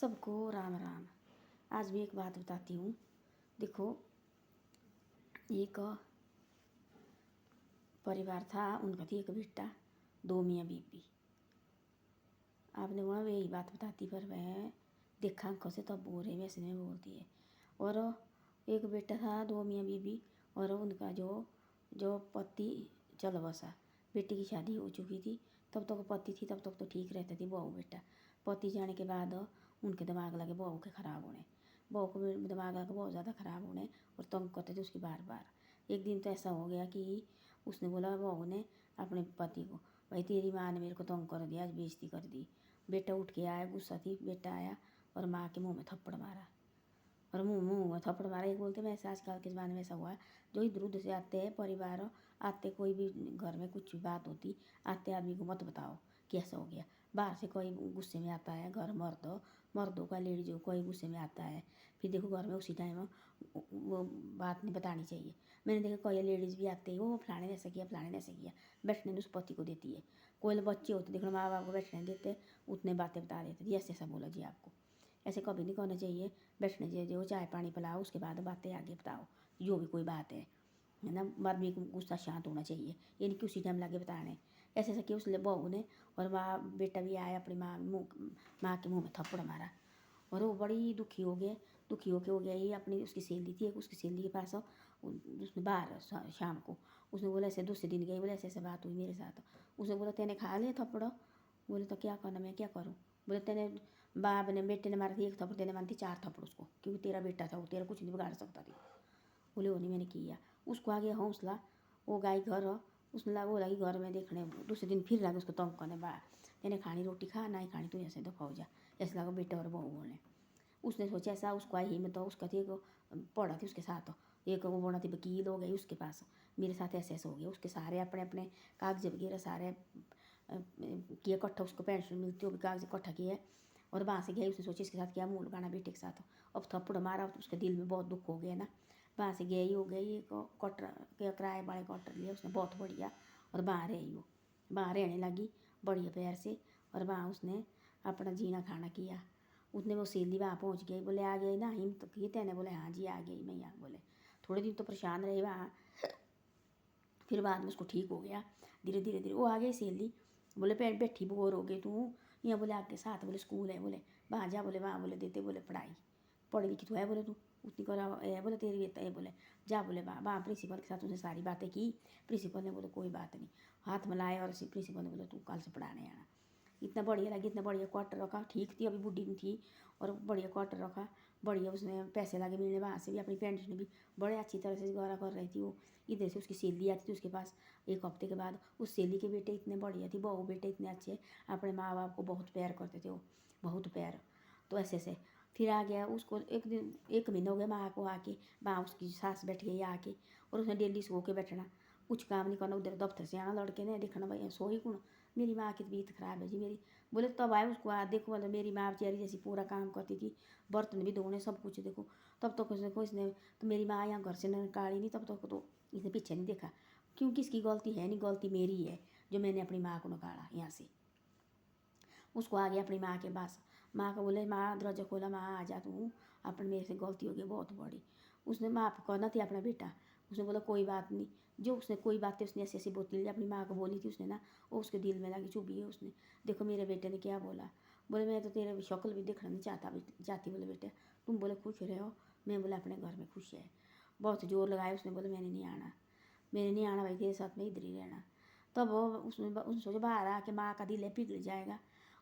सबको राम राम। आज भी एक बात बताती हूँ। देखो, एक परिवार था, उनका थी एक बेटा, दो मियाँ बीबी। आपने वहाँ यही बात बताती, पर वह देखा आंखों से तब बोल रहे वैसे नहीं बोलती है। और एक बेटा था, दो मियाँ बीबी, और उनका जो पति चल बसा। बेटी की शादी हो चुकी थी, तब तक पति थी, तब तक तो ठीक रहती थी बहू बेटा। पति जाने के बाद उनके दिमाग लगे बहू के ख़राब होने, बहू को दिमाग लगा बहुत ज़्यादा ख़राब होने, और तंग करते थे उसकी बार बार। एक दिन तो ऐसा हो गया कि उसने बोला बहू ने अपने पति को, भाई तेरी माँ ने मेरे को तंग कर दिया, आज बेइज्जती कर दी। बेटा उठ के आया, गुस्सा थी, बेटा आया और माँ के मुँह में थप्पड़ मारा, और मुँह में थप्पड़ मारा। एक बोलते मैं ऐसा आजकल के ज़माने में ऐसा हुआ, जो इधर उधर से आते हैं परिवार, आते कोई भी घर में कुछ भी बात होती, आते आदमी को मत बताओ कैसा हो गया। बाहर से कोई गुस्से में आता है, घर मर्दों का लेडीजों कोई गुस्से में आता है, फिर देखो घर में उसी टाइम वो बात नहीं बतानी चाहिए। मैंने देखा कोई लेडीज़ भी आते हैं, वो फलाने ने ऐसा किया, फलाने ने ऐसा किया, बैठने उस पति को देती है। कोई बच्चे होते देखो माँ बाप को बैठने देते, उतने बातें बता देते जी ऐसे ऐसा बोला जी आपको। ऐसे कभी नहीं करना चाहिए। बैठने चाहिए, वो चाय पानी पिलाओ, उसके बाद बातें आगे बताओ, जो भी कोई बात है ना। आदमी को गुस्सा शांत होना चाहिए, ये नहीं कि उसी टाइम लगे बताने। ऐसे ऐसा किया उसने बहू ने, और माँ बेटा भी आया, अपनी माँ के मुँह में थप्पड़ मारा, और वो बड़ी दुखी हो गए। दुखी होके हो गया, ये अपनी उसकी सहेली थी, उसकी सहेली के पास उसने बाहर शाम को उसने बोला ऐसे दूसरे दिन गई, बोले ऐसे ऐसे बात हुई मेरे साथ। उसने बोला तेने खा लिया थप्पड़? बोले तो क्या करना, मैं क्या करूँ? बोले तेने बाप ने बेटे ने मारा थी एक थप्पड़, तेने मारती 4 थप्पड़ उसको, क्योंकि तेरा बेटा था, वो तेरा कुछ नहीं बिगाड़ सकता थी। बोले वो नहीं मैंने किया। उसको आ गया हौसला, वो गई घर, उसने वो लगी घर में देखने। दूसरे दिन फिर लगे उसको तंग करने, बा तेने खानी रोटी खा, नहीं खानी तो ऐसे दफा हो जा। ऐसे लगा बेटा और बहू बोले। उसने सोचा ऐसा, उसको आई हिम्मत, उसका थी एक पढ़ा थी उसके साथ, एक वो बना थी वकील हो गई उसके पास, मेरे साथ ऐसे ऐसे हो गया। उसके सारे अपने अपने कागज वगैरह सारे किए इकट्ठा, उसको पेंशन मिलती वो भी कागज इकट्ठा किए, और वहाँ से गई। उसने सोची इसके साथ क्या मुँह लगाना बेटे के साथ। अब थप्पड़ मारा तो उसके दिल में बहुत दुख हो गया ना। वहाँ से गई हो गई, एक क्वार्टर के किराए वाले क्वार्टर लिया उसने बहुत बढ़िया, और वहाँ रही वो, वहाँ रहने लगी बढ़िया प्यार से। और वहाँ उसने अपना जीना खाना किया। उसने वो सहेली वहाँ पहुँच गई, बोले आ गई ना हिम्मत की तेने? बोले हाँ जी आ गई मैं यहाँ। बोले थोड़े दिन तो परेशान रहे वहाँ, फिर बाद में उसको ठीक हो गया धीरे धीरे धीरे। वो आ गई सहेली, बोले बैठी बोर हो गई तू यहाँ? बोले आपके साथ, बोले स्कूल है, बोले वहाँ जा, बोले वहाँ बोले देते, बोले पढ़ाई पढ़ी लिखी तो है, बोले तू उतनी करा है, बोले तेरी बेटा है, बोले जा, बोले वहाँ प्रिंसिपल के साथ उसने सारी बातें की। प्रिंसिपल ने बोले कोई बात नहीं, हाथ मिलाया, और प्रिंसिपल ने बोले तू कल से पढ़ाने आना। इतना बढ़िया लगी, इतना बढ़िया क्वार्टर रखा, ठीक थी अभी बुढ़ी नहीं थी, और बढ़िया क्वार्टर रखा, बढ़िया उसने पैसे लगे मिलने, वहाँ से भी अपनी पेंशन भी बड़े अच्छी तरह से गौरा कर रही थी वो। इधर से उसकी सहेली आती थी उसके पास एक हफ्ते के बाद। उस सहेली के बेटे इतने बढ़िया थी, बहू बेटे इतने अच्छे, अपने माँ बाप को बहुत प्यार करते थे वो, बहुत प्यार। तो ऐसे ऐसे फिर आ गया उसको, एक दिन 1 महीना हो गया माँ को आके, वहाँ उसकी सास बैठ गई आके, और उसने डेली सो के बैठना, कुछ काम नहीं करना। उधर दफ्तर से आना, लड़के ने देखना भाई सोई कौन, मेरी माँ की तबीयत खराब है जी मेरी। बोले तब आए उसको देखो, मतलब मेरी माँ बेचारी जैसी पूरा काम करती थी, बर्तन भी धोने सब कुछ देखो। तब तक उसने इसने तो मेरी माँ यहाँ घर से निकाली नहीं, तब तक तो इसने पीछे नहीं देखा, क्योंकि इसकी गलती है नहीं, गलती मेरी है जो मैंने अपनी माँ को निकाला यहाँ से। उसको आ गया अपनी माँ के पास, माँ को बोले माँ दरवाजा खोला, माँ आ जा तू, अपन मेरे से गलती हो गई बहुत बड़ी। उसने माफ़ करना थी अपना बेटा, उसने बोला कोई बात नहीं। जो उसने कोई बातें उसने ऐसी ऐसी बोतल अपनी माँ को बोली थी उसने ना, वो उसके दिल में लगी, चुभी है उसने। देखो मेरे बेटे ने क्या बोला, बोले मैं तो तेरे शक्ल भी देखना नहीं चाहती, बोले बेटे तुम बोले खुश रहो, मैं बोला अपने घर में खुश है। बहुत जोर लगाया उसने, बोले मैंने नहीं आना भाई तेरे साथ में इधर ही रहना। तब वो उसने सोचा बाहर आके माँ का दिल है पिघल जाएगा।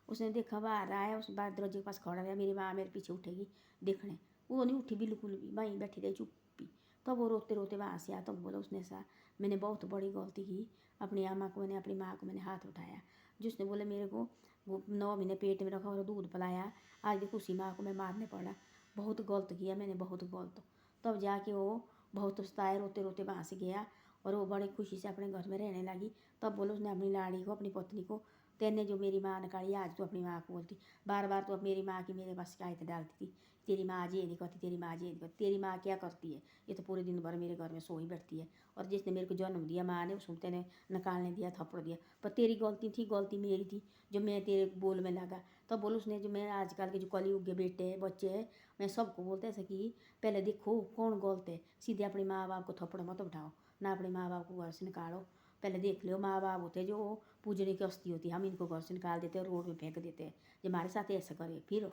उसने देखा बाहर आया, उस बाहर दरवाजे के पास खड़ा रहा, मेरी माँ मेरे पीछे उठेगी देखने, वो नहीं उठी बिल्कुल भी, वहीं बैठी रही चुप्पी। तब वो रोते रोते वहाँ से आया, तब बोला उसने ऐसा मैंने बहुत बड़ी गलती की, अपनी अम्मा को मैंने अपनी माँ को मैंने हाथ उठाया। जिसने बोले मेरे को वो 9 महीने पेट में रखा और दूध पिलाया, आज देखो उसी माँ को मैं मारने पड़ा, बहुत गलत किया मैंने, बहुत गलत। तब जाके वो बहुत पछताया, रोते रोते वहाँ से गया, और वो बड़ी खुशी से अपने घर में रहने लगी। तब बोले उसने अपनी लाड़ी को अपनी पत्नी को तेने जो मेरी माँ ने काढ़ी आज तू अपनी माँ को बोलती, बार बार तो अब मेरी माँ की मेरे पास शिकायत डालती थी, तेरी माँ आज ये नहीं करती, तेरी माँ आज ये नहीं करती। तेरी माँ क्या करती है, ये तो पूरे दिन भर मेरे घर में सो ही बैठती है। और जिसने मेरे को जन्म दिया माँ ने, उसको तेने निकालने दिया, थप्पड़ दिया, पर तेरी गलती थी, गलती मेरी थी जो मैं तेरे बोल में लगा। तब बोलो उसने जो मैं आजकल के जो कलयुग के बेटे हैं, बच्चे हैं, मैं सबको बोलते ऐसे कि पहले देखो कौन गलत है, सीधे अपने माँ बाप को थप्पड़ मत उठाओ, ना अपने माँ बाप को घर से निकालो। पहले देख लो, माँ बाप होते जो पूजने की अस्थि होती, हम इनको घर से निकाल देते हैं, रोड में फेंक देते हैं। जो हमारे साथ ऐसा करे फिर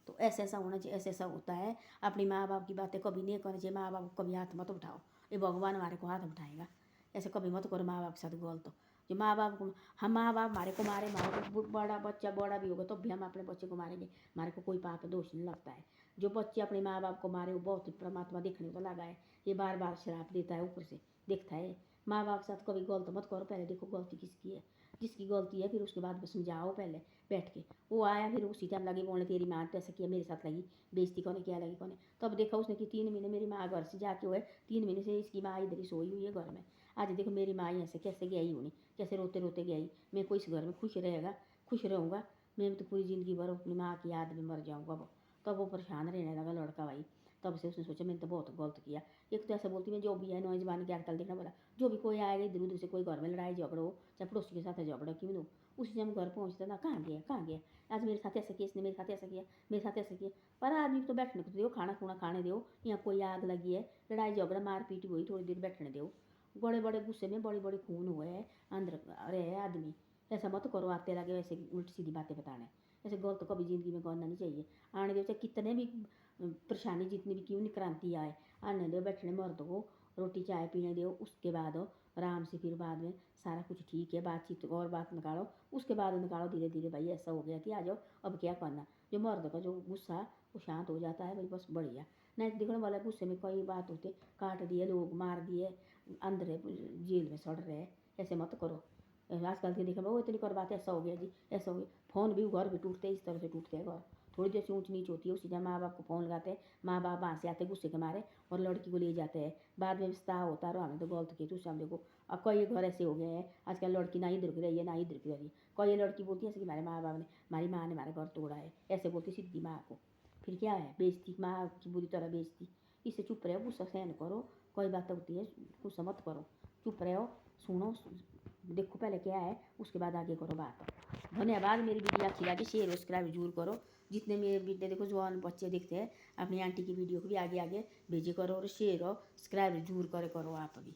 तो ऐसा ऐसा होना चाहिए, ऐसा ऐसा होता है। अपनी माँ बाप की बातें कभी नहीं करनी चाहिए, माँ बाप को कभी हाथ मत उठाओ, ये भगवान हमारे को हाथ उठाएगा। ऐसे कभी मत करो माँ बाप के साथ गलत। जो माँ बाप को, हम माँ बाप हमारे को मारे, हमारे को बड़ा बच्चा बड़ा भी होगा तो भी हम अपने बच्चे को मारेंगे, हमारे को कोई पाप दोष नहीं लगता है। जो बच्चे अपने माँ बाप को मारे वो बहुत परमात्मा देखने को लगा है, ये बार बार श्राप देता है, ऊपर से देखता है। माँ बाप के साथ कभी गलत मत करो, पहले देखो गलती किसकी है, जिसकी गलती है फिर उसके बाद समझाओ पहले बैठ के। वो आया फिर उसी टाइम लगी बोलने तेरी माँ तो ऐसा किया, मेरे साथ लगी बेइज्जती कौन क्या लगी कौन। तब देखा उसने कि 3 महीने मेरी माँ घर से जाके हुए, 3 महीने से इसकी माँ इधर ही सोई हुई है घर में। आज देखो मेरी माँ यहाँ से कैसे गई होनी, कैसे रोते रोते गई। मैं कोई इस घर में खुश रहेगा, खुश रहूँगा, मैं तो पूरी ज़िंदगी भर अपनी माँ की याद में मर जाऊँगा। वो तब वो परेशान रहने लगा लड़का भाई। तब से उसने सोचा मैंने तो बहुत गलत किया। एक तो ऐसा बोलती मैं जो भी है नौजवान के आजकल देखना बोला, जो भी कोई आएगा इधर उधर से, कोई घर में लड़ाई झगड़ा हो, चाहे पड़ोसी के साथ झगड़ा क्यों ना हो, उसी से हम घर पहुँचते ना, कहाँ गया कहाँ गया, आज मेरे साथ ऐसा किया, इसने मेरे साथ ऐसा किया, मेरे साथ ऐसा किया। पर आदमी तो बैठने को दो, खाना खुना खाने दो, यहाँ कोई आग लगी है, लड़ाई झगड़ा मारपीट हुई, थोड़ी देर बैठने दो। बड़े बड़े गुस्से में बड़े बड़े खून हुए हैं अंदर रहे आदमी। ऐसा मत करो, आते लगे वैसे उल्टी सीधी बातें बताने, ऐसे गलत कभी ज़िंदगी में करना नहीं चाहिए। आने दो चाहे कितने भी परेशानी जितनी भी क्यों नहीं क्रांति आए, आने दो, बैठने मर्द को रोटी चाय पीने दो, उसके बाद आराम से फिर बाद में सारा कुछ ठीक है, बातचीत और बात निकालो, उसके बाद निकालो धीरे धीरे। भाई ऐसा हो गया कि आ जाओ अब क्या करना। जो मर्द का जो गुस्सा वो शांत हो जाता है भाई, बस बढ़िया। नहीं देखने वाला गुस्से में कई बात होते, काट दिए लोग, मार दिए, अंदर जेल में सड़ रहे। ऐसे मत करो। आजकल के देखा वो इतनी कर बात ऐसा हो गया जी, ऐसा हो गया। फ़ोन भी घर भी टूटते हैं, इस तरह से टूटते हैं घर। थोड़ी देर से ऊँच नीच होती है, उसी टाइम माँ बाप को फ़ोन लगाते हैं, माँ बाप वहाँ से आते गुस्से के मारे और लड़की को ले जाते हैं। बाद में पछतावा होता है, हमें तो गलत किया, तुझसे हम देखो। अब कई घर ऐसे हो गए हैं आजकल, लड़की ना इधर की रही है ना इधर की रही है। कई लड़की बोलती है कि हमारे माँ बाप ने, हमारी माँ ने हमारा घर तोड़ा है, ऐसे बोलती सीधी माँ को। फिर क्या है, बेइज्जती, माँ की बुरी तरह बेइज्जती। इससे चुप रहो, गुस्सा सहन करो, कोई बात होती है गुस्सा मत करो, चुप रहो, सुनो, देखो पहले क्या है, उसके बाद आगे करो बात। धन्यवाद। मेरी वीडियो अच्छी लगी शेयर और सब्सक्राइब जरूर करो। जितने मेरे वीडियो देखो जवान बच्चे देखते हैं, अपनी आंटी की वीडियो को भी आगे आगे भेजे करो और शेयर और सब्सक्राइब जरूर करो आप भी।